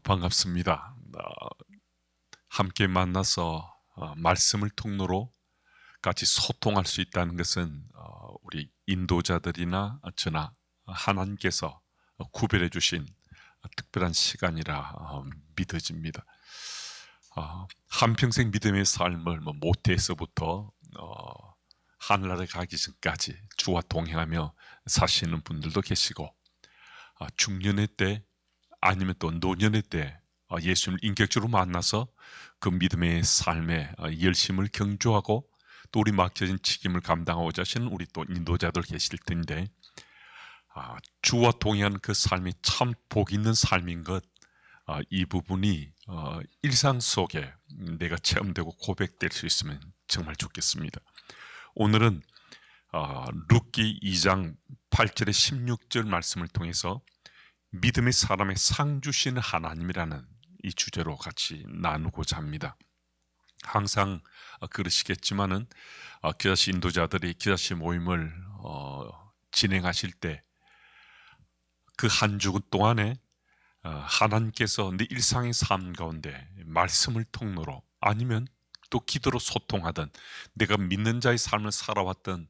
반갑습니다. 함께 만나서 말씀을 통로로 같이 소통할 수 있다는 것은 우리 인도자들이나 저나 하나님께서 구별해 주신 특별한 시간이라 믿어집니다. 한평생 믿음의 삶을 모태에서부터 하늘나라에 가기 전까지 주와 동행하며 사시는 분들도 계시고, 중년의 때 아니면 또 노년의 때 예수님을 인격적으로 만나서 그 믿음의 삶에 열심을 경주하고 또 우리 맡겨진 책임을 감당하고자 하시는 우리 또 인도자들 계실 텐데, 주와 동행하는 그 삶이 참 복 있는 삶인 것, 이 부분이 일상 속에 내가 체험되고 고백될 수 있으면 정말 좋겠습니다. 오늘은 룻기 2장 8절에 16절 말씀을 통해서 믿음의 사람의 상 주시는 하나님이라는 이 주제로 같이 나누고자 합니다. 항상 그러시겠지만은 기자씨 인도자들이 기자씨 모임을 진행하실 때 그 한 주 동안에 하나님께서 내 일상의 삶 가운데 말씀을 통로로 아니면 또 기도로 소통하던 내가 믿는 자의 삶을 살아왔던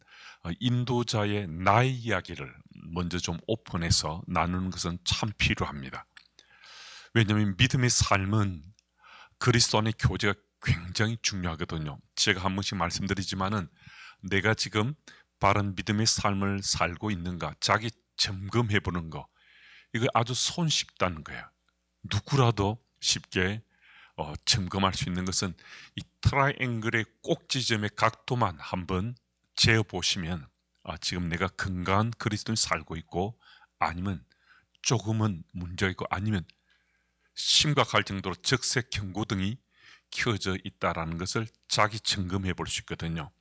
인도자의 나의 이야기를 먼저 좀 오픈해서 나누는 것은 참 필요합니다. 왜냐하면 믿음의 삶은 그리스도 안의 교제가 굉장히 중요하거든요. 제가 한 번씩 말씀드리지만은 내가 지금 바른 믿음의 삶을 살고 있는가 자기 점검해보는 거, 이거 아주 손쉽다는 거예요. 누구라도 쉽게 점검할 수 있는 것은 이 트라이앵글의 꼭지점의 각도만 한번 재어보시면 지금 내가 건강한 그리스도인을 살고 있고 아니면 조금은 문제가 있고 아니면 심각할 정도로 적색 경고등이 켜져 있다는 것을 자기 점검해 볼 수 있거든요.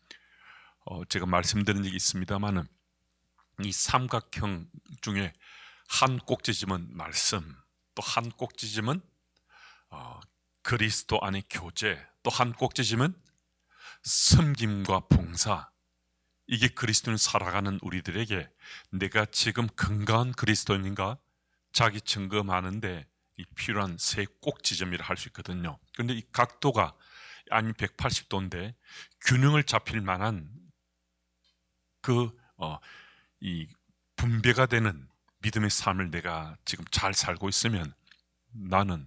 제가 말씀드린 적이 있습니다만은 이 삼각형 중에 한 꼭지점은 말씀, 또 한 꼭지점은 그리스도 안의 교제, 또 한 꼭지점은 섬김과 봉사. 이게 그리스도인을 살아가는 우리들에게 내가 지금 건강한 그리스도인인가 자기 점검하는데 필요한 세 꼭지점이라 할 수 있거든요. 그런데 이 각도가 아니 180도인데 균형을 잡힐 만한 이 분배가 되는 믿음의 삶을 내가 지금 잘 살고 있으면 나는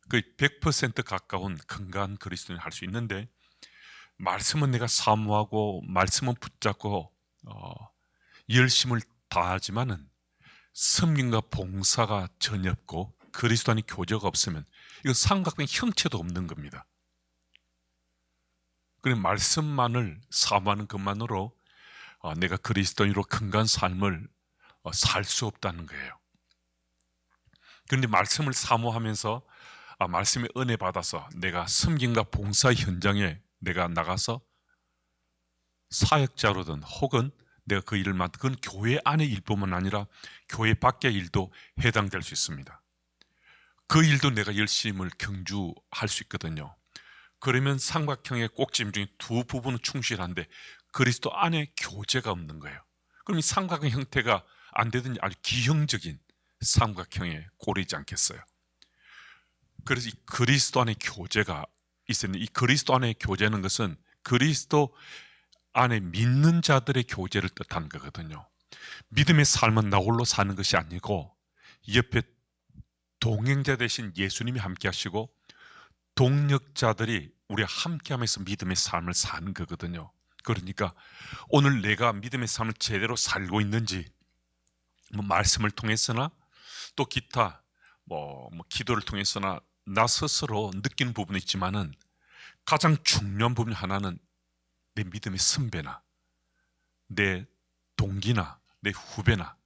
거의 100% 가까운 건강한 그리스도인을 할 수 있는데, 말씀은 내가 사모하고 말씀은 붙잡고 열심을 다하지만은 섬김과 봉사가 전혀 없고 그리스도 안의 교제가 없으면 이건 삼각형 형체도 없는 겁니다. 그래 말씀만을 사모하는 것만으로 내가 그리스도인으로 건강한 삶을 살 수 없다는 거예요. 그런데 말씀을 사모하면서 말씀의 은혜 받아서 내가 섬김과 봉사 현장에 내가 나가서 사역자로든 혹은 내가 그 일을 맡은 그건 교회 안의 일뿐만 아니라 교회 밖의 일도 해당될 수 있습니다. 그 일도 내가 열심을 경주할 수 있거든요. 그러면 삼각형의 꼭지점 중에 두 부분은 충실한데 그리스도 안에 교제가 없는 거예요. 그럼 이 삼각형 형태가 안 되든지 아주 기형적인 삼각형에 꼴이지 않겠어요. 그래서 이 그리스도 안에 교제가 있었는데, 이 그리스도 안에 교제는 것은 그리스도 안에 믿는 자들의 교제를 뜻하는 거거든요. 믿음의 삶은 나 홀로 사는 것이 아니고 옆에 동행자 되신 예수님이 함께 하시고 동력자들이 우리와 함께 하면서 믿음의 삶을 사는 거거든요. 그러니까 오늘 내가 믿음의 삶을 제대로 살고 있는지 말씀을 통해서나 또 기타 기도를 통해서나 나 스스로 느끼는 부분이 있지만은 가장 중요한 부분 하나는 내 믿음의 선배나 내 동기나 내 후배나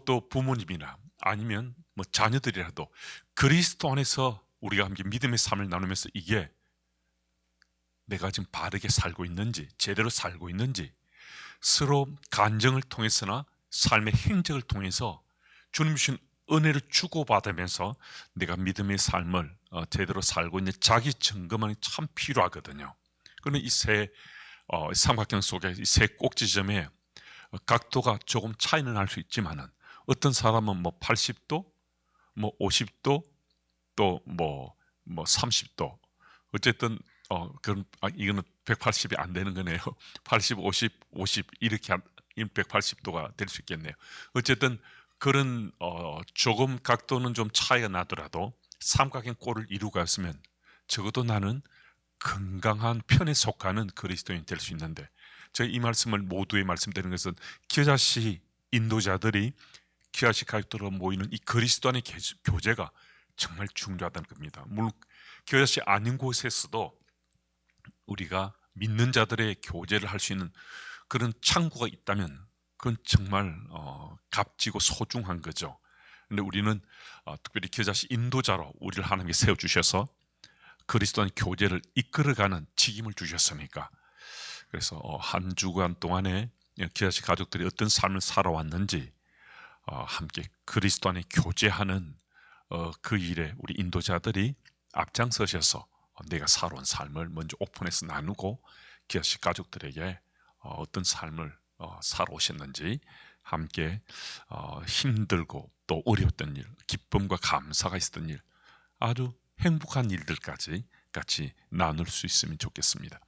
또 부모님이나 아니면 자녀들이라도 그리스도 안에서 우리가 함께 믿음의 삶을 나누면서 이게 내가 지금 바르게 살고 있는지 제대로 살고 있는지 서로 간증을 통해서나 삶의 행적을 통해서 주님 주신 은혜를 주고받으면서 내가 믿음의 삶을 제대로 살고 있는 자기 점검이 참 필요하거든요. 그런데 이 세 삼각형 속에 이 세 꼭지점에 각도가 조금 차이는 날 수 있지만은 어떤 사람은 80도, 50도, 또 뭐 30도 어쨌든 그럼 이거는 180이 안 되는 거네요. 80, 50, 50 이렇게 180도가 될 수 있겠네요. 어쨌든 그런 조금 각도는 좀 차이가 나더라도 삼각형 꼴을 이루고 있으면 적어도 나는 건강한 편에 속하는 그리스도인이 될 수 있는데, 제가 이 말씀을 모두에 말씀드리는 것은 겨자씨 인도자들이 겨자씨 가족들로 모이는 이 그리스도 안의 교제가 정말 중요하다는 겁니다. 물론 겨자씨 아닌 곳에서도 우리가 믿는 자들의 교제를 할 수 있는 그런 창구가 있다면 그건 정말 값지고 소중한 거죠. 근데 우리는 특별히 겨자씨 인도자로 우리를 하나님께 세워주셔서 그리스도의 교제를 이끌어가는 직임을 주셨으니까, 그래서 한 주간 동안에 겨자씨 가족들이 어떤 삶을 살아왔는지 함께 그리스도 안에 교제하는 그 일에 우리 인도자들이 앞장서셔서 내가 살아온 삶을 먼저 오픈해서 나누고 겨자씨 가족들에게 어떤 삶을 살아오셨는지 함께 힘들고 또 어려웠던 일, 기쁨과 감사가 있었던 일, 아주 행복한 일들까지 같이 나눌 수 있으면 좋겠습니다.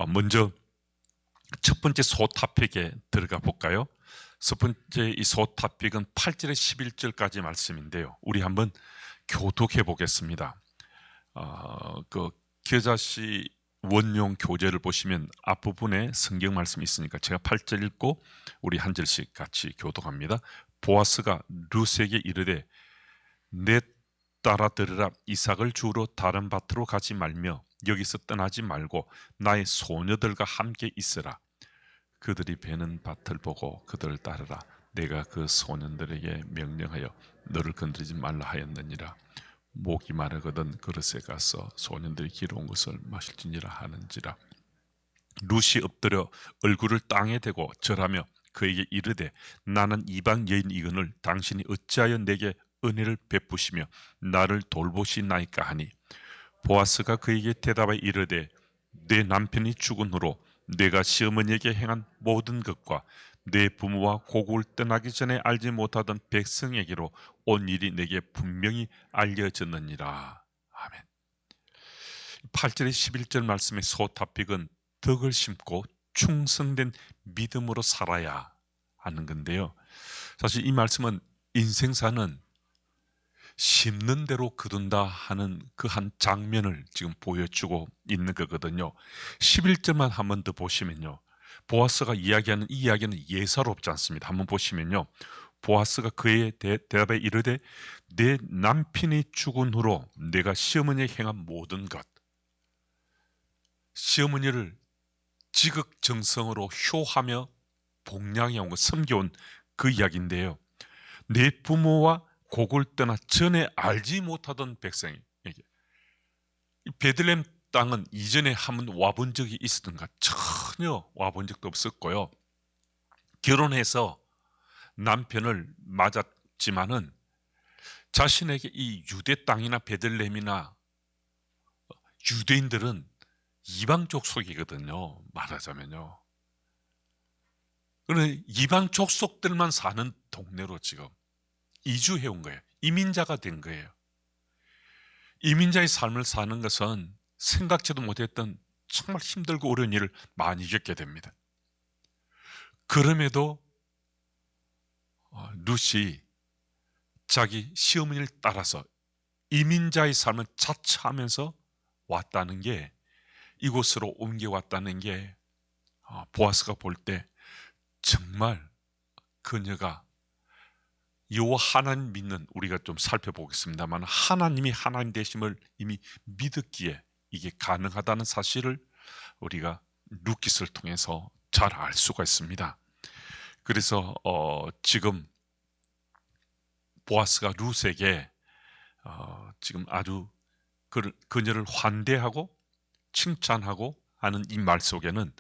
먼저 첫 번째 소타픽에 들어가 볼까요? 첫 번째 이 소타픽은 8절에 11절까지 말씀인데요. 우리 한번 교독해 보겠습니다. 그 겨자씨 원용 교재를 보시면 앞부분에 성경 말씀이 있으니까 제가 8절 읽고 우리 한 절씩 같이 교독합니다. 보아스가 룻에게 이르되 내 따라 들으라. 이삭을 주우러 다른 밭으로 가지 말며 여기서 떠나지 말고 나의 소녀들과 함께 있으라. 그들이 베는 밭을 보고 그들을 따르라. 내가 그 소년들에게 명령하여 너를 건드리지 말라 하였느니라. 목이 마르거든 그릇에 가서 소년들이 기러운 것을 마실지니라 하는지라. 룻이 엎드려 얼굴을 땅에 대고 절하며 그에게 이르되 나는 이방 여인이거늘 당신이 어찌하여 내게 은혜를 베푸시며 나를 돌보시나이까 하니, 보아스가 그에게 대답하여 이르되 내 남편이 죽은 후로 내가 시어머니에게 행한 모든 것과 내 부모와 고국을 떠나기 전에 알지 못하던 백성에게로 온 일이 내게 분명히 알려졌느니라. 아멘. 8절에 11절 말씀의 소타픽은 덕을 심고 충성된 믿음으로 살아야 하는 건데요. 사실 이 말씀은 인생사는 심는 대로 거둔다 하는 그 한 장면을 지금 보여주고 있는 거거든요. 11절만 한 번 더 보시면요, 보아스가 이야기하는 이 이야기는 예사롭지 않습니다. 한번 보시면요, 보아스가 그의 대답에 이르되 내 남편이 죽은 후로 내가 시어머니에 행한 모든 것, 시어머니를 지극정성으로 효하며 복양해온 것, 섬겨온 그 이야기인데요, 내 부모와 곡을 떠나 전에 알지 못하던 백성에게, 베들레헴 땅은 이전에 한번 와본 적이 있었던가? 전혀 와본 적도 없었고요. 결혼해서 남편을 맞았지만은 자신에게 이 유대 땅이나 베들레헴이나 유대인들은 이방 족속이거든요. 말하자면요. 그런데 이방 족속들만 사는 동네로 지금 이주해 온 거예요. 이민자가 된 거예요. 이민자의 삶을 사는 것은 생각지도 못했던 정말 힘들고 어려운 일을 많이 겪게 됩니다. 그럼에도 룻이 자기 시어머니를 따라서 이민자의 삶을 자처하면서 왔다는 게, 이곳으로 옮겨왔다는 게 보아스가 볼 때 정말 그녀가 여호와 하나님 믿는, 우리가 좀 살펴보겠습니다만 하나님이 하나님 되심을 이미 믿었기에 이게 가능하다는 사실을 우리가 룻기스를 통해서 잘 알 수가 있습니다. 그래서 지금 보아스가 룻에게 지금 아주 그녀를 환대하고 칭찬하고 하는 이 말 속에는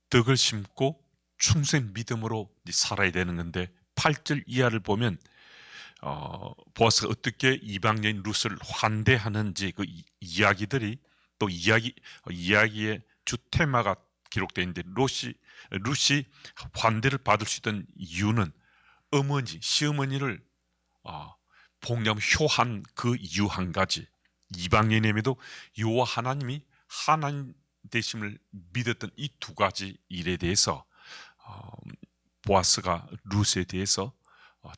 덕을 심고 충성 믿음으로 살아야 되는 건데, 8절 이하를 보면 보아스가 어떻게 이방 여인 룻을 환대하는지 그 이야기들이, 또 이야기의 주 테마가 기록되어 있는데, 룻이 환대를 받을 수 있던 이유는 시어머니를 복냐면 효한 그 이유 한 가지. 이방인에게도 여호와 하나님이 하나님 되심을 믿었던 이 두 가지 일에 대해서 보아스가 룻에 대해서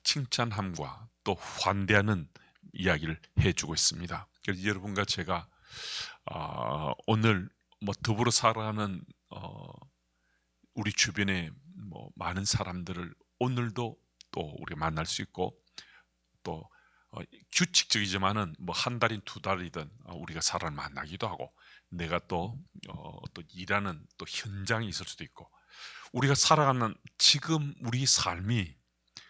칭찬함과 또 환대하는 이야기를 해주고 있습니다. 그래서 여러분과 제가 오늘 뭐 더불어 살아가는 우리 주변에 뭐 많은 사람들을 오늘도 또 우리가 만날 수 있고 또 규칙적이지만은 뭐 한 달인 두 달이든 우리가 사람을 만나기도 하고 내가 또 일하는 또 현장이 있을 수도 있고 우리가 살아가는 지금 우리 삶이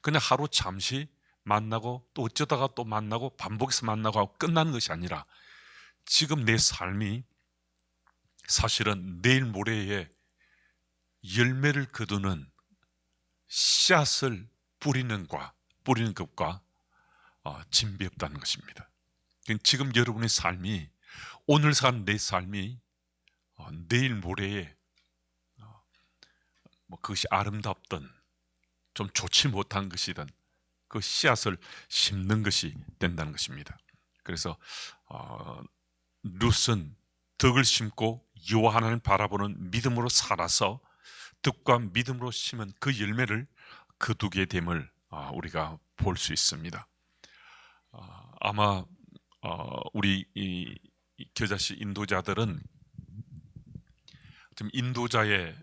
그냥 하루 잠시 만나고 또 어쩌다가 또 만나고 반복해서 만나고 하고 끝나는 것이 아니라 지금 내 삶이 사실은 내일 모레에 열매를 거두는 씨앗을 뿌리는 것과 진비 없다는 것입니다. 지금 여러분의 삶이 오늘 산 내 삶이 내일 모레에 뭐 그것이 아름답든 좀 좋지 못한 것이든 그 씨앗을 심는 것이 된다는 것입니다. 그래서 룻은 덕을 심고 여호와 하나님을 바라보는 믿음으로 살아서 덕과 믿음으로 심은 그 열매를 거두게 됨을 우리가 볼 수 있습니다. 아마 우리 이 겨자씨 인도자들은 좀 인도자의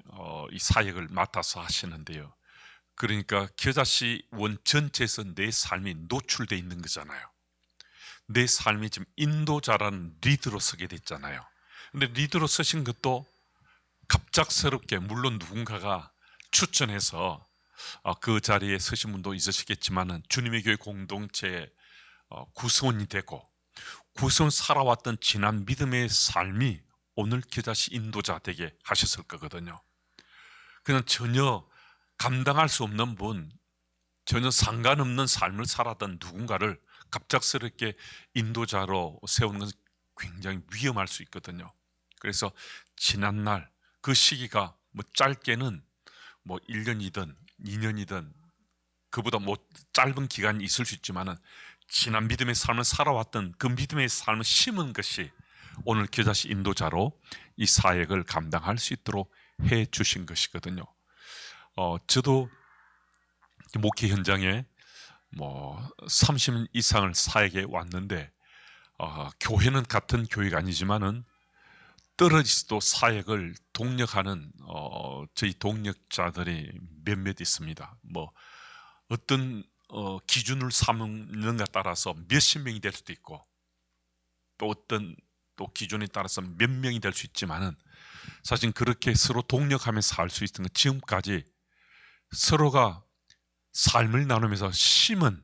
이 사역을 맡아서 하시는데요. 그러니까 겨자씨 원 전체에서 내 삶이 노출되어 있는 거잖아요. 내 삶이 지금 인도자라는 리더로 서게 됐잖아요. 근데 리더로 서신 것도 갑작스럽게 물론 누군가가 추천해서 그 자리에 서신 분도 있으시겠지만은 주님의 교회 공동체의 구성원이 되고 구성 살아왔던 지난 믿음의 삶이 오늘 겨자씨 인도자 되게 하셨을 거거든요. 그냥 전혀 감당할 수 없는 분, 전혀 상관없는 삶을 살았던 누군가를 갑작스럽게 인도자로 세우는 것은 굉장히 위험할 수 있거든요. 그래서 지난날 그 시기가 뭐 짧게는 뭐 1년이든 2년이든 그보다 뭐 짧은 기간이 있을 수 있지만은 지난 믿음의 삶을 살아왔던 그 믿음의 삶을 심은 것이 오늘 겨자씨 인도자로 이 사역을 감당할 수 있도록 해 주신 것이거든요. 저도 목회 현장에 뭐 30년 이상을 사역에 왔는데 교회는 같은 교회가 아니지만은 떨어지도 사역을 동력하는 저희 동력자들이 몇몇 있습니다. 뭐 어떤 기준을 삼는가 따라서 몇십 명이 될 수도 있고 또 어떤 또 기준에 따라서 몇 명이 될 수 있지만은 사실 그렇게 서로 동력하면서 살 수 있는 건 지금까지 서로가 삶을 나누면서 심은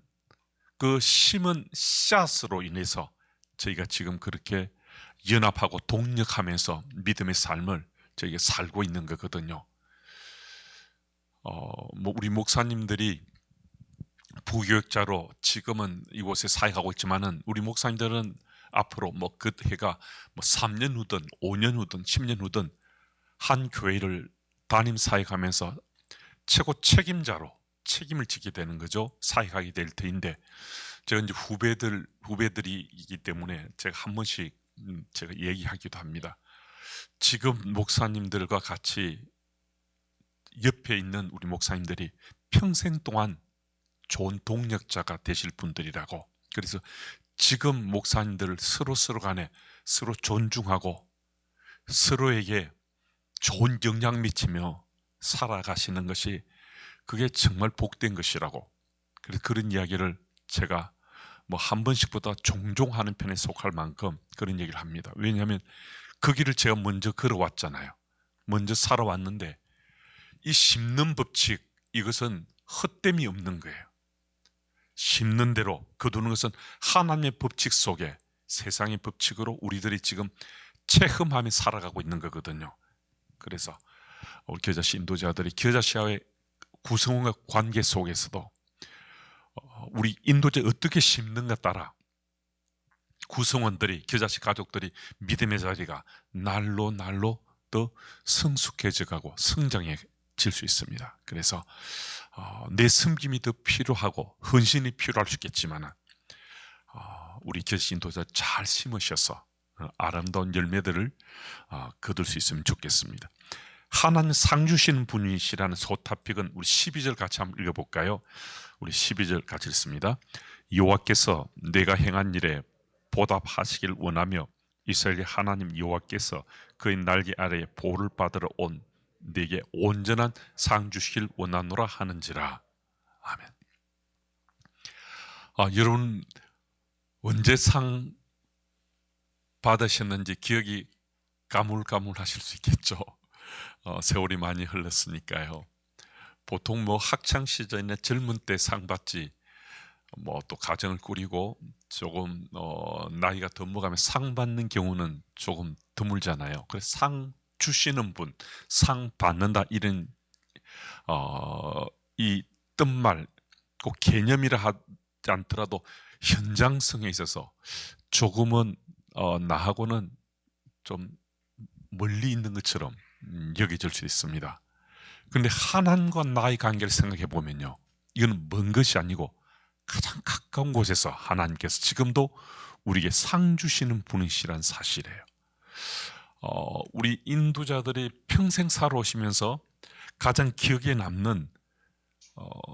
그 심은 씨앗으로 인해서 저희가 지금 그렇게 연합하고 동력하면서 믿음의 삶을 저희가 살고 있는 거거든요. 뭐 우리 목사님들이 부교육자로 지금은 이곳에 사역하고 있지만은 우리 목사님들은 앞으로 뭐 그 해가 뭐 3년 후든 5년 후든 10년 후든 한 교회를 담임 사역하면서 최고 책임자로 책임을 지게 되는 거죠. 사역하게 될 터인데 제가 이제 후배들이기 때문에 제가 한 번씩 제가 얘기하기도 합니다. 지금 목사님들과 같이 옆에 있는 우리 목사님들이 평생 동안 좋은 동력자가 되실 분들이라고. 그래서 지금 목사님들을 서로 간에 서로 존중하고 서로에게 좋은 영향 미치며 살아가시는 것이 그게 정말 복된 것이라고. 그래서 그런 이야기를 제가 뭐 한 번씩보다 종종 하는 편에 속할 만큼 그런 얘기를 합니다. 왜냐하면 그 길을 제가 먼저 걸어왔잖아요. 먼저 살아왔는데 이 심는 법칙 이것은 헛됨이 없는 거예요. 심는 대로 거두는 것은 하나님의 법칙 속에 세상의 법칙으로 우리들이 지금 체험하며 살아가고 있는 거거든요. 그래서 우리 겨자씨 인도자들이 겨자씨와의 구성원과 관계 속에서도 우리 인도자 어떻게 심는가 따라 구성원들이 겨자씨 가족들이 믿음의 자리가 날로 더 성숙해져가고 성장해질 수 있습니다. 그래서 내 섬김이 더 필요하고 헌신이 필요할 수 있겠지만 우리 교시 인도자 잘 심으셔서 아름다운 열매들을 거둘 수 있으면 좋겠습니다. 하나님 상 주시는 분이시라는 소타픽은 우리 12절 같이 한번 읽어볼까요? 우리 12절 같이 읽습니다. 여호와께서 내가 행한 일에 보답하시길 원하며 이스라엘 하나님 여호와께서 그의 날개 아래에 보를 받으러 온 내게 온전한 상 주시길 원하노라 하는지라. 아멘. 여러분 언제 상 받으셨는지 기억이 가물가물하실 수 있겠죠. 세월이 많이 흘렀으니까요. 보통 뭐 학창 시절이나 젊은 때 상 받지, 뭐 또 가정을 꾸리고 조금 나이가 더 먹으면 상 받는 경우는 조금 드물잖아요. 그래서 상 주시는 분, 상 받는다 이런 이 뜻말 꼭 개념이라 하지 않더라도 현장성에 있어서 조금은 나하고는 좀 멀리 있는 것처럼 여겨질 수 있습니다. 그런데 하나님과 나의 관계를 생각해 보면요, 이건 먼 것이 아니고 가장 가까운 곳에서 하나님께서 지금도 우리에게 상 주시는 분이시란 사실이에요. 우리 인도자들이 평생 살아오시면서 가장 기억에 남는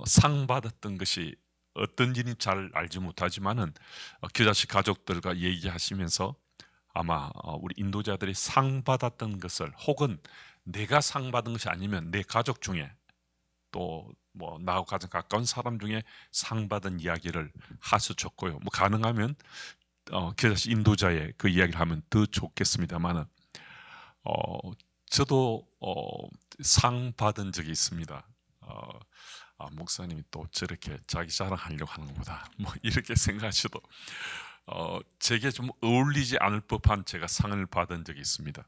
상 받았던 것이 어떤지는 잘 알지 못하지만은 교자식 가족들과 얘기하시면서 아마 우리 인도자들이 상 받았던 것을, 혹은 내가 상 받은 것이 아니면 내 가족 중에 또 뭐 나하고 가장 가까운 사람 중에 상 받은 이야기를 하셨고요. 뭐 가능하면 교자식 인도자의 그 이야기를 하면 더 좋겠습니다만은 저도 상 받은 적이 있습니다. 목사님이 또 저렇게 자기 자랑하려고 하는 거다, 뭐 이렇게 생각하셔도 제게 좀 어울리지 않을 법한 제가 상을 받은 적이 있습니다.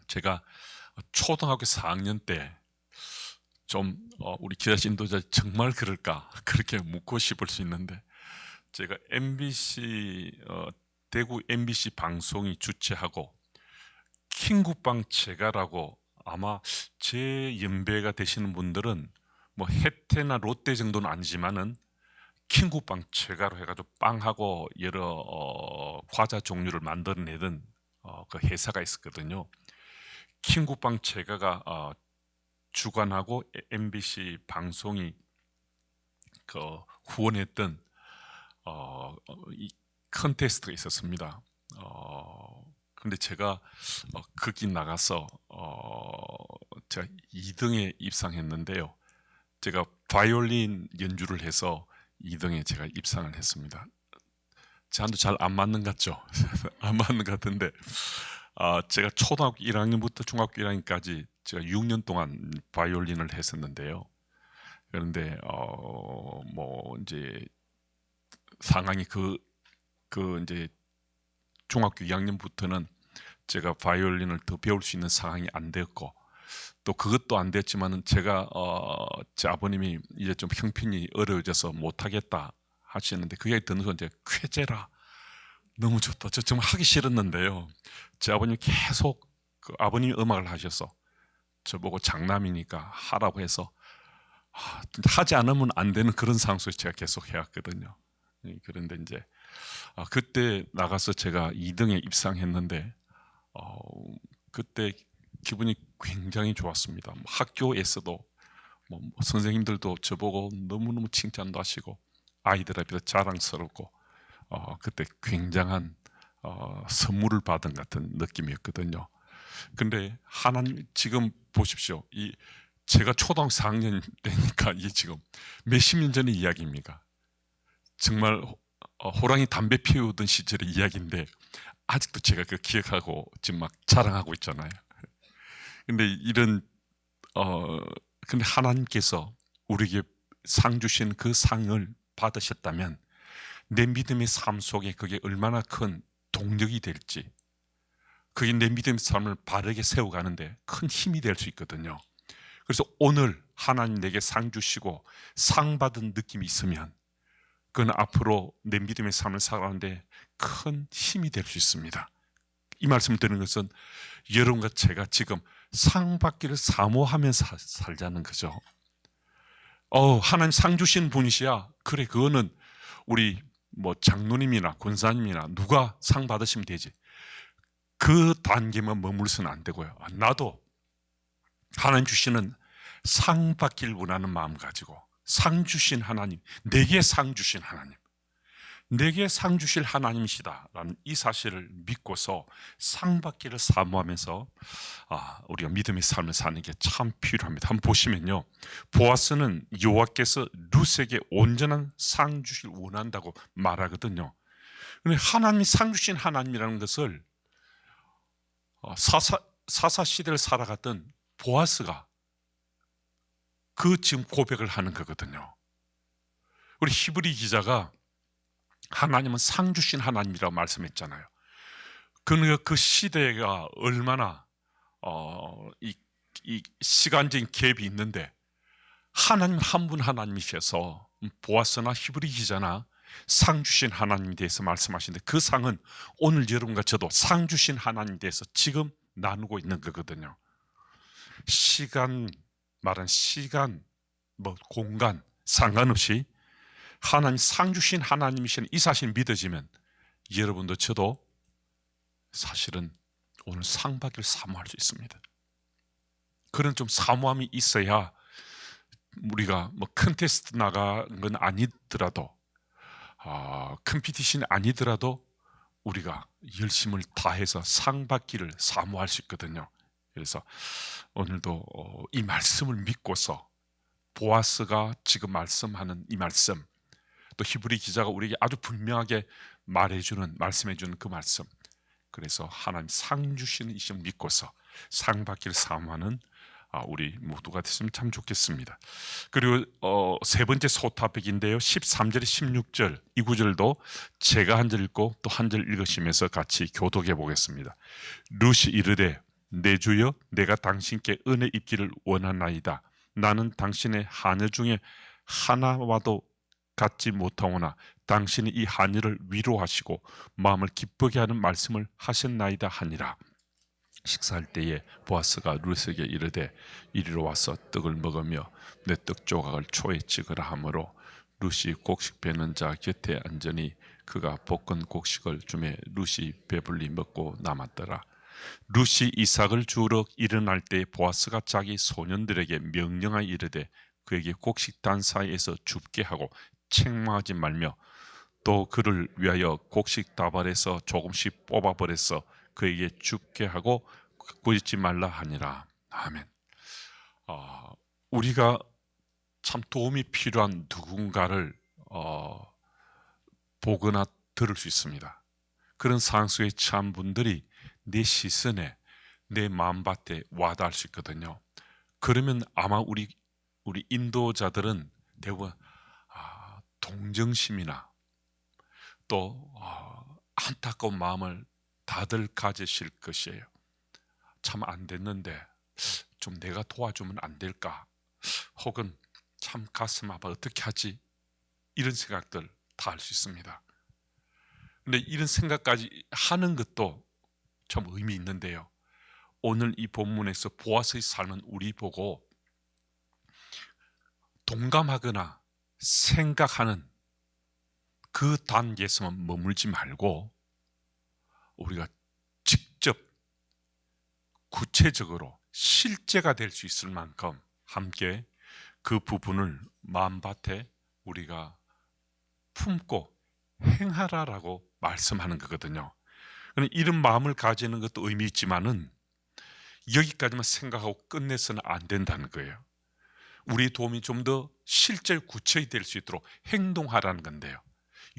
제가 초등학교 4학년 때 좀 우리 기자식 인도자 정말 그럴까 그렇게 묻고 싶을 수 있는데, 제가 MBC 대구 MBC 방송이 주최하고 킹굿방 제가라고, 아마 제 연배가 되시는 분들은 뭐 혜태나 롯데 정도는 아니지만은 킹굿빵 제가로 해가지고 빵하고 여러 과자 종류를 만들어내던 그 회사가 있었거든요. 킹굿빵 제가가 주관하고 MBC 방송이 그 후원했던 이 컨테스트가 있었습니다. 근데 제가 거기 나가서 제가 2등에 입상했는데요. 제가 바이올린 연주를 해서 2등에 제가 입상을 했습니다. 저한테 잘 안 맞는 것 같죠? 안 맞는 것 같은데, 제가 초등학교 1학년부터 중학교 1학년까지 제가 6년 동안 바이올린을 했었는데요. 그런데 뭐 이제 상황이 그 이제 중학교 2학년부터는 제가 바이올린을 더 배울 수 있는 상황이 안 되었고, 또 그것도 안 됐지만은 제가 제 아버님이 이제 좀 형편이 어려워져서 못하겠다 하시는데, 그 얘기 듣는 순간 제가 쾌제라, 너무 좋다, 저 정말 하기 싫었는데요. 제 아버님이 계속 아버님이 음악을 하셔서 저보고 장남이니까 하라고 해서 하지 않으면 안 되는 그런 상황 속에서 제가 계속 해왔거든요. 그런데 이제 그때 나가서 제가 2등에 입상했는데 그때 기분이 굉장히 좋았습니다. 뭐 학교에서도 뭐 선생님들도 저보고 너무너무 칭찬도 하시고 아이들 앞에서 자랑스럽고 그때 굉장한 선물을 받은 같은 느낌이었거든요. 근데 하나님 지금 보십시오. 제가 초등학교 4학년 때니까 이게 지금 몇십 년 전의 이야기입니다. 정말 호랑이 담배 피우던 시절의 이야기인데 아직도 제가 그 기억하고 지금 막 자랑하고 있잖아요. 근데 근데 하나님께서 우리에게 상 주신 그 상을 받으셨다면 내 믿음의 삶 속에 그게 얼마나 큰 동력이 될지, 그게 내 믿음의 삶을 바르게 세워가는데 큰 힘이 될 수 있거든요. 그래서 오늘 하나님 내게 상 주시고 상 받은 느낌이 있으면 그건 앞으로 내 믿음의 삶을 살아가는데 큰 힘이 될 수 있습니다. 이 말씀을 드리는 것은 여러분과 제가 지금 상 받기를 사모하면서 살자는 거죠. 하나님 상 주신 분이시야. 그래, 그거는 우리 뭐 장로님이나 권사님이나 누가 상 받으시면 되지. 그 단계만 머물러서는 안 되고요. 나도 하나님 주시는 상 받길 원하는 마음 가지고, 상 주신 하나님, 내게 상 주신 하나님, 내게 상 주실 하나님이시다라는 이 사실을 믿고서 상 받기를 사모하면서 우리가 믿음의 삶을 사는 게 참 필요합니다. 한번 보시면요, 보아스는 여호와께서 룻에게 온전한 상 주실 원한다고 말하거든요. 근데 하나님이 상 주신 하나님이라는 것을 사사 시대를 살아갔던 보아스가 그 지금 고백을 하는 거거든요. 우리 히브리 기자가 하나님은 상 주신 하나님이라고 말씀했잖아요. 그 시대가 얼마나 이 시간적인 갭이 있는데, 하나님 한 분 하나님이셔서 보아스나 히브리 기자나 상 주신 하나님에 대해서 말씀하시는데, 그 상은 오늘 여러분과 저도 상 주신 하나님에 대해서 지금 나누고 있는 거거든요. 시간, 말한 시간, 공간 상관없이 하나님 상 주신 하나님이신 이 사실 믿어지면 여러분도 저도 사실은 오늘 상 받기를 사모할 수 있습니다. 그런 좀 사모함이 있어야 우리가 컨테스트 나가는 건 아니더라도, 컴피티션이 아니더라도 우리가 열심을 다해서 상 받기를 사모할 수 있거든요. 그래서 오늘도 이 말씀을 믿고서 보아스가 지금 말씀하는 이 말씀, 또 히브리 기자가 우리에게 아주 분명하게 말씀해주는 그 말씀, 그래서 하나님 상 주시는 이 점 믿고서 상 받기를 사모하는 우리 모두가 됐으면 참 좋겠습니다. 그리고 세 번째 소토픽인데요, 13절 16절 이 구절도 제가 한 절 읽고 또 한 절 읽으시면서 같이 교독해 보겠습니다. 룻이 이르되 내 주여, 내가 당신께 은혜 입기를 원하나이다. 나는 당신의 하녀 중에 하나와도 갖지 못하오나 당신이 이 하녀를 위로하시고 마음을 기쁘게 하는 말씀을 하셨나이다 하니라. 식사할 때에 보아스가 룻에게 이르되 이리로 와서 떡을 먹으며 내 떡 조각을 초에 찍으라 하므로 룻이 곡식 베는 자 곁에 앉으니 그가 볶은 곡식을 주매 룻이 배불리 먹고 남았더라. 룻이 이삭을 주우러 일어날 때 보아스가 자기 소년들에게 명령하여 이르되 그에게 곡식 단 사이에서 줍게 하고 책망하지 말며 또 그를 위하여 곡식 다발에서 조금씩 뽑아버려서 그에게 줍게 하고 꾸짖지 말라 하니라. 아멘. 우리가 참 도움이 필요한 누군가를 보거나 들을 수 있습니다. 그런 상황 속에 처한 분들이 내 시선에, 내 마음밭에 와닿을 수 있거든요. 그러면 아마 우리 인도자들은 대부분 동정심이나 또 안타까운 마음을 다들 가지실 것이에요. 참 안 됐는데 좀 내가 도와주면 안 될까? 혹은 참 가슴 아파 어떻게 하지? 이런 생각들 다 할 수 있습니다. 근데 이런 생각까지 하는 것도 참 의미 있는데요, 오늘 이 본문에서 보아스의 삶은 우리 보고 동감하거나 생각하는 그 단계에서만 머물지 말고 우리가 직접 구체적으로 실제가 될 수 있을 만큼 함께 그 부분을 마음밭에 우리가 품고 행하라라고 말씀하는 거거든요. 이런 마음을 가지는 것도 의미 있지만은 여기까지만 생각하고 끝내서는 안 된다는 거예요. 우리 도움이 좀 더 실제 구체적이 될 수 있도록 행동하라는 건데요.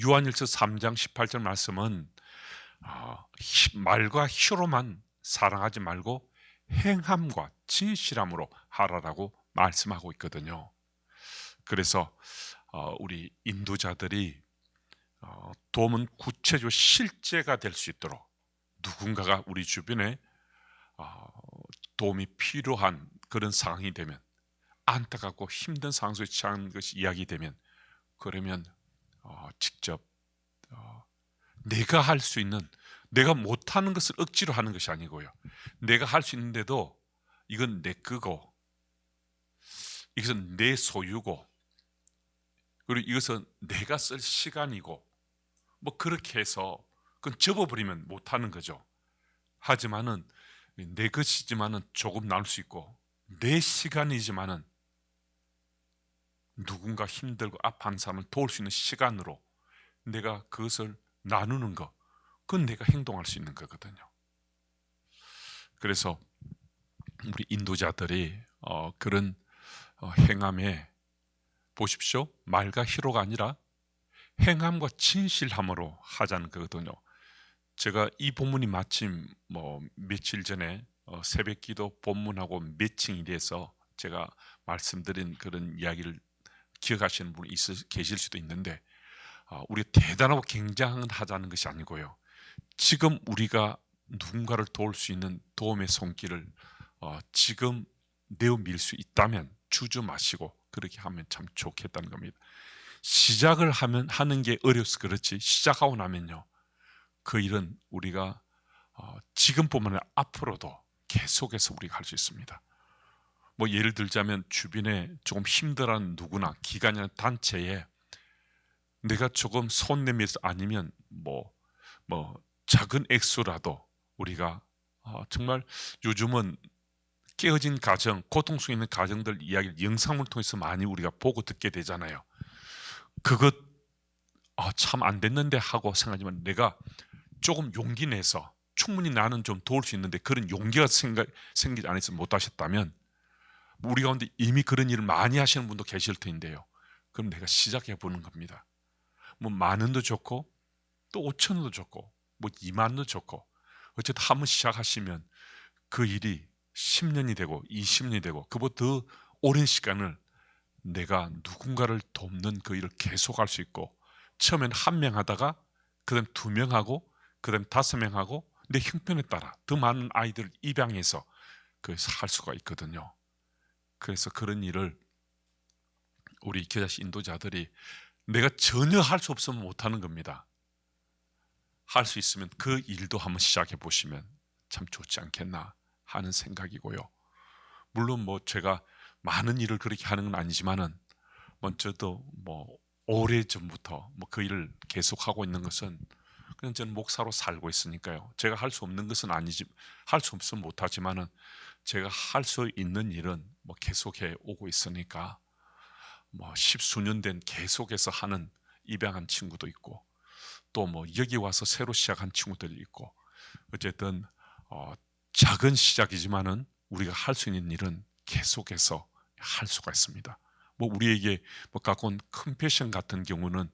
요한일서 3장 18절 말씀은 말과 혀로만 사랑하지 말고 행함과 진실함으로 하라라고 말씀하고 있거든요. 그래서 우리 인도자들이 도움은 구체적으로 실제가 될 수 있도록 누군가가 우리 주변에 도움이 필요한 그런 상황이 되면, 안타깝고 힘든 상황 속에 처한 것이 이야기되면, 그러면 직접 내가 할 수 있는, 내가 못하는 것을 억지로 하는 것이 아니고요, 내가 할 수 있는데도 이건 내 거고, 이것은 내 소유고, 그리고 이것은 내가 쓸 시간이고, 뭐 그렇게 해서 그건 접어버리면 못하는 거죠. 하지만은 내 것이지만은 조금 나눌 수 있고, 내 시간이지만은 누군가 힘들고 아파하는 사람을 도울 수 있는 시간으로 내가 그것을 나누는 거, 그건 내가 행동할 수 있는 거거든요. 그래서 우리 인도자들이 그런 행함에 보십시오. 말과 희로가 아니라 행함과 진실함으로 하자는 거거든요. 제가 이 본문이 마침 며칠 전에 새벽기도 본문하고 매칭이 돼서 제가 말씀드린 그런 이야기를 기억하시는 분이 계실 수도 있는데, 우리가 대단하고 굉장하자는 것이 아니고요. 지금 우리가 누군가를 도울 수 있는 도움의 손길을 지금 내어 밀 수 있다면 주저 마시고 그렇게 하면 참 좋겠다는 겁니다. 시작을 하는 게 어려서 그렇지, 시작하고 나면요, 그 일은 우리가 지금뿐만 아니라 앞으로도 계속해서 우리가 할 수 있습니다. 뭐 예를 들자면 주변에 조금 힘들어하는 누구나 기관이나 단체에 내가 조금 손 내밀어서, 아니면 뭐 작은 액수라도 우리가 정말 요즘은 깨어진 가정, 고통 속에 있는 가정들 이야기를 영상을 통해서 많이 우리가 보고 듣게 되잖아요. 그것 참 안 됐는데 하고 생각하지만, 내가 조금 용기 내서 충분히 나는 좀 도울 수 있는데 그런 용기가 생기지 않아서 못 하셨다면, 우리 가운데 이미 그런 일을 많이 하시는 분도 계실 텐데요. 그럼 내가 시작해 보는 겁니다. 뭐 만 원도 좋고 또 5천 원도 좋고 뭐 2만 원도 좋고, 어쨌든 한번 시작하시면 그 일이 10년이 되고 20년이 되고 그보다 더 오랜 시간을 내가 누군가를 돕는 그 일을 계속할 수 있고, 처음엔 한 명 하다가 그다음 2명 하고 그다음 5명 하고, 내 형편에 따라 더 많은 아이들을 입양해서 할 수가 있거든요. 그래서 그런 일을 우리 겨자씨 인도자들이, 내가 전혀 할 수 없으면 못하는 겁니다. 할 수 있으면 그 일도 한번 시작해 보시면 참 좋지 않겠나 하는 생각이고요. 물론 뭐 제가 많은 일을 그렇게 하는 건 아니지만은, 저도 오래 전부터 그 일을 계속하고 있는 것은, 그냥 저는 목사로 살고 있으니까요. 제가 할 수 없는 것은 아니지, 할 수 없으면 못하지만은 제가 할 수 있는 일은 계속해 오고 있으니까, 십수년 된 계속해서 하는 입양한 친구도 있고, 또 여기 와서 새로 시작한 친구들이 있고, 어쨌든 작은 시작이지만은 우리가 할 수 있는 일은 계속해서 할 수가 있습니다. 우리에게 갖고 온 컴패션 같은 경우는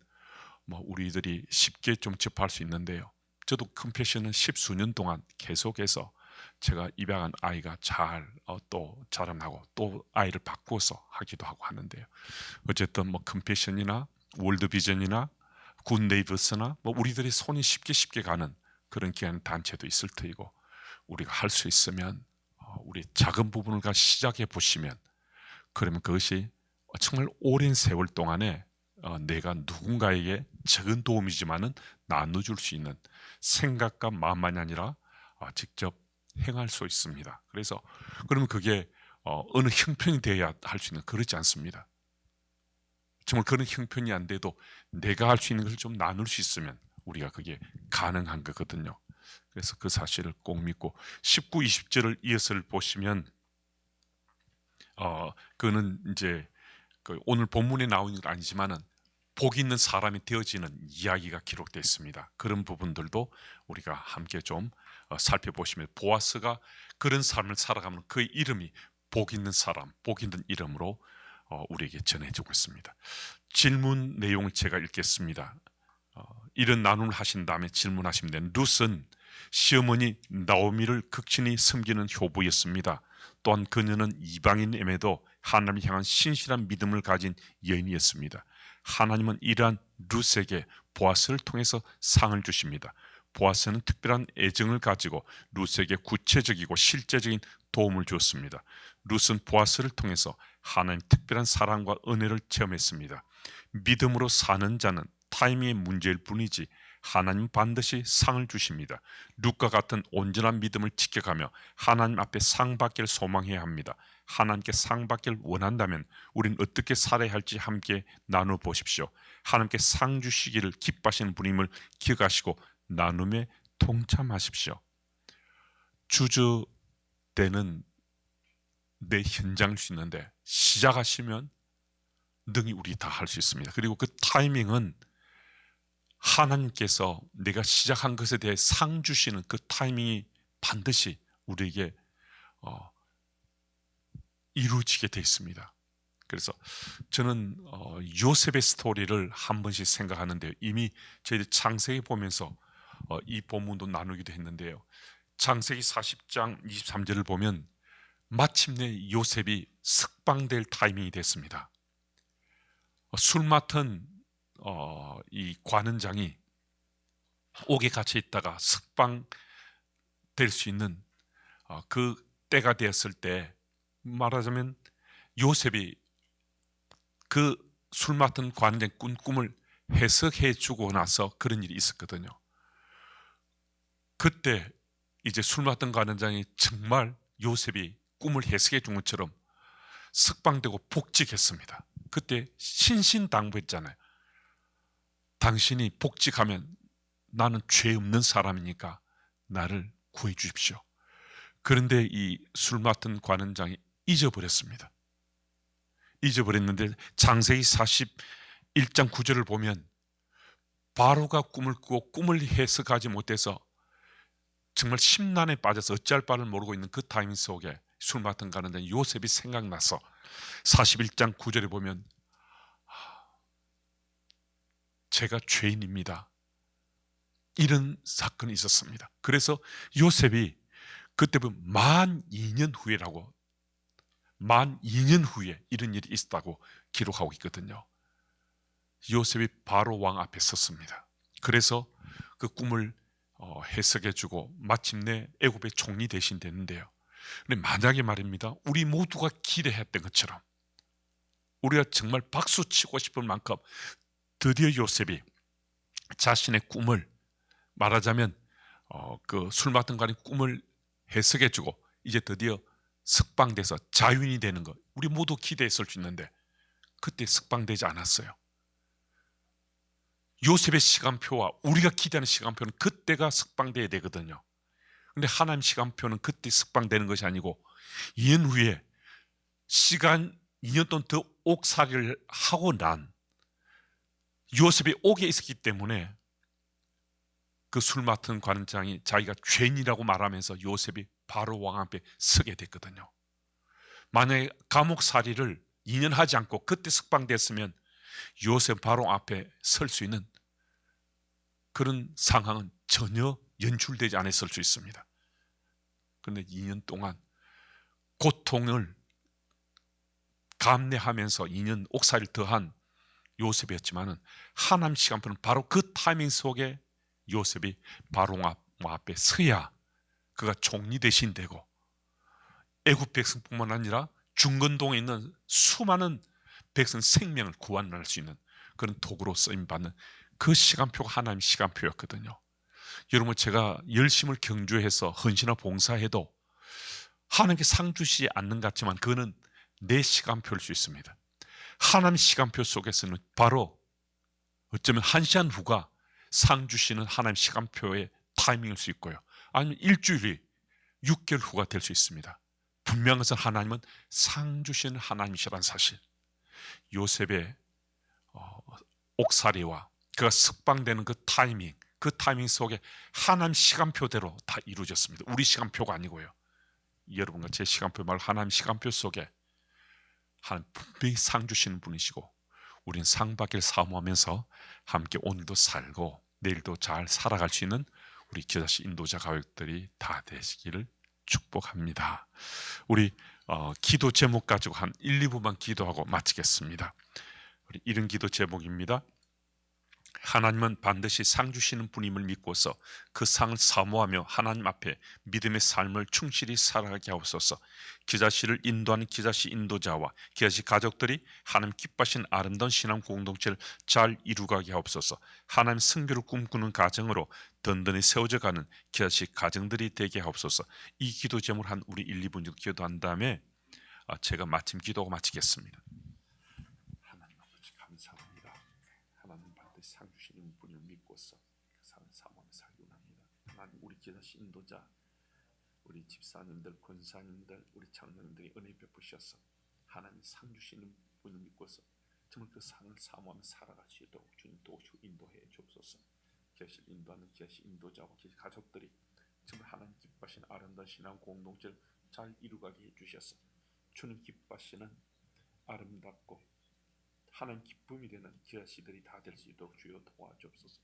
우리들이 쉽게 좀 접할 수 있는데요. 저도 컴패션은 십수년 동안 계속해서 제가 입양한 아이가 잘 또 자라나고 또 아이를 바꾸어서 하기도 하고 하는데요. 어쨌든 컴패션이나 월드비전이나 굿네이버스나 우리들이 손이 쉽게 가는 그런 기관 단체도 있을 터이고, 우리가 할 수 있으면 우리 작은 부분을 시작해 보시면, 그러면 그것이 정말 오랜 세월 동안에 내가 누군가에게 적은 도움이지만은 나눠줄 수 있는 생각과 마음만이 아니라 직접 행할 수 있습니다. 그래서 그러면 그게 어느 형편이 돼야 할 수 있는, 그렇지 않습니다. 정말 그런 형편이 안 돼도 내가 할 수 있는 것을 좀 나눌 수 있으면 우리가 그게 가능한 거거든요. 그래서 그 사실을 꼭 믿고, 19, 20절을 이어서 보시면 그는 이제 오늘 본문에 나오는 건 아니지만은 복 있는 사람이 되어지는 이야기가 기록되어 있습니다. 그런 부분들도 우리가 함께 좀 살펴보시면, 보아스가 그런 삶을 살아가는 그 이름이 복 있는 사람, 복 있는 이름으로 우리에게 전해지고 있습니다. 질문 내용을 제가 읽겠습니다. 이런 나눔을 하신 다음에 질문하시면 되는, 룻은 시어머니 나오미를 극진히 섬기는 효부였습니다. 또한 그녀는 이방인임에도 하나님을 향한 신실한 믿음을 가진 여인이었습니다. 하나님은 이러한 룻에게 보아스를 통해서 상을 주십니다. 보아스는 특별한 애정을 가지고 룻에게 구체적이고 실제적인 도움을 주었습니다. 룻은 보아스를 통해서 하나님의 특별한 사랑과 은혜를 체험했습니다. 믿음으로 사는 자는 타이밍의 문제일 뿐이지 하나님 반드시 상을 주십니다. 룻과 같은 온전한 믿음을 지켜가며 하나님 앞에 상 받기를 소망해야 합니다. 하나님께 상 받기를 원한다면 우리는 어떻게 살아야 할지 함께 나누어 보십시오. 하나님께 상 주시기를 기뻐하시는 분임을 기억하시고 나눔에 동참하십시오. 주저되는 내 현장일 수 있는데 시작하시면 능히 우리 다 할 수 있습니다. 그리고 그 타이밍은 하나님께서 내가 시작한 것에 대해 상 주시는 그 타이밍이 반드시 우리에게 이루어지게 되어 있습니다. 그래서 저는 요셉의 스토리를 한 번씩 생각하는데요. 이미 저희들 창세기 보면서 이 본문도 나누기도 했는데요. 창세기 40장 23절을 보면 마침내 요셉이 석방될 타이밍이 됐습니다. 술 맡은 이 관원장이 옥에 갇혀 있다가 석방될 수 있는 그 때가 되었을 때 말하자면 요셉이 그 술 맡은 관원장 꾼 꿈을 해석해 주고 나서 그런 일이 있었거든요. 그때 이제 술 맡은 관원장이 정말 요셉이 꿈을 해석해 준 것처럼 석방되고 복직했습니다. 그때 신신당부했잖아요. 당신이 복직하면 나는 죄 없는 사람이니까 나를 구해 주십시오. 그런데 이 술 맡은 관원장이 잊어버렸습니다. 잊어버렸는데 창세기 41장 9절을 보면 바로가 꿈을 꾸고 꿈을 해석하지 못해서 정말 심란에 빠져서 어찌할 바를 모르고 있는 그 타이밍 속에 술 맡은 관원장 요셉이 생각나서 41장 9절에 보면 제가 죄인입니다. 이런 사건이 있었습니다. 그래서 요셉이 그때 보면 만 2년 후에라고 만 2년 후에 이런 일이 있었다고 기록하고 있거든요. 요셉이 바로 왕 앞에 섰습니다. 그래서 그 꿈을 해석해주고 마침내 애굽의 총리 대신 됐는데요. 근데 만약에 말입니다. 우리 모두가 기대했던 것처럼 우리가 정말 박수 치고 싶을 만큼 드디어 요셉이 자신의 꿈을 말하자면 그 술 맡은 관의 꿈을 해석해주고 이제 드디어 석방돼서 자유인이 되는 것 우리 모두 기대했을 수 있는데 그때 석방되지 않았어요. 요셉의 시간표와 우리가 기대하는 시간표는 그때가 석방돼야 되거든요. 그런데 하나님 시간표는 그때 석방되는 것이 아니고 2년 후에 시간 2년 동안 더 옥살이를 하고 난 요셉이 옥에 있었기 때문에 그 술 맡은 관원장이 자기가 죄인이라고 말하면서 요셉이 바로 왕 앞에 서게 됐거든요. 만약에 감옥살이를 2년 하지 않고 그때 석방됐으면 요셉 바로 앞에 설 수 있는 그런 상황은 전혀 연출되지 않았을 수 있습니다. 그런데 2년 동안 고통을 감내하면서 2년 옥살이를 더한 요셉이었지만은 하나님 시간표는 바로 그 타이밍 속에 요셉이 바로 앞에 서야 그가 총리 대신 되고 애굽 백성뿐만 아니라 중건동에 있는 수많은 백성 생명을 구원할 수 있는 그런 도구로 쓰임받는 그 시간표가 하나님 시간표였거든요. 여러분 제가 열심을 경주해서 헌신과 봉사해도 하나님께 상 주시지 않는 것 같지만 그거는 내 시간표일 수 있습니다. 하나님 시간표 속에서는 바로 어쩌면 한 시간 후가 상 주시는 하나님 시간표의 타이밍일 수 있고요. 아니면 일주일이 6개월 후가 될 수 있습니다. 분명한 것은 하나님은 상 주시는 하나님이시라는 사실. 요셉의 옥살이와 그가 석방되는 그 타이밍 속에 하나님 시간표대로 다 이루어졌습니다. 우리 시간표가 아니고요. 여러분과 제 시간표 말고 하나님 시간표 속에 하나님 분명히 상 주시는 분이시고 우리는 상 받기를 사모하면서 함께 오늘도 살고 내일도 잘 살아갈 수 있는 우리 기도자씨 인도자 가족들이 다 되시기를 축복합니다. 우리 기도 제목 가지고 한 1, 2부만 기도하고 마치겠습니다. 우리 이런 기도 제목입니다. 하나님은 반드시 상 주시는 분임을 믿고서 그 상을 사모하며 하나님 앞에 믿음의 삶을 충실히 살아가게 하옵소서. 기자씨를 인도하는 기자씨 인도자와 기자씨 가족들이 하나님 기뻐하신 아름다운 신앙 공동체를 잘 이루가게 하옵소서. 하나님 성교를 꿈꾸는 가정으로 든든히 세워져가는 기자씨 가정들이 되게 하옵소서. 이 기도 제목을 한 우리 1, 2분 정도 기도한 다음에 제가 마침 기도하고 마치겠습니다. 하나님 아버지 감사합니다. 하나님 반드시 상 주시는 분을 믿고서 그 상을 사모하며 살기 원합니다. 하나님 우리 기자씨 인도자, 우리 집사님들, 권사님들, 우리 장로님들이 은혜 베푸셔서 하나님 상 주시는 분을 믿고서 정말 그 상을 사모하며 살아갈 수 있도록 주님 도우시고 인도해 주옵소서. 기자씨를 인도하는 기자씨 인도자와 기자씨 가족들이 정말 하나님 기뻐하시는 아름다운 신앙 공동체를 잘 이루가게 해주셔서 주님 기뻐하시는 아름답고 하나님 기쁨이 되는 기자씨들이 다 될 수 있도록 주여 도와주옵소서.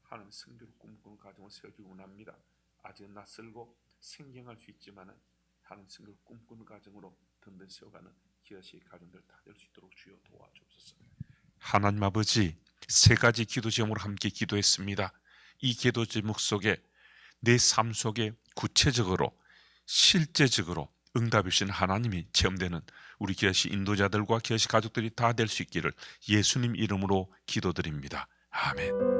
하나님 성교를 꿈꾸는 가정을 세워주기 원합니다. 아직은 낯설고 생경할 수 있지만 하나님 성교를 꿈꾸는 가정으로 든든 세워가는 기자씨 가정들 다 될 수 있도록 주여 도와주옵소서. 하나님 아버지, 세 가지 기도 제목으로 함께 기도했습니다. 이 기도 제목 속에 내 삶 속에 구체적으로 실제적으로 응답해 주시는 하나님이 체험되는 우리 기자씨 인도자들과 기자씨 가족들이 다 될 수 있기를 예수님 이름으로 기도드립니다. 아멘.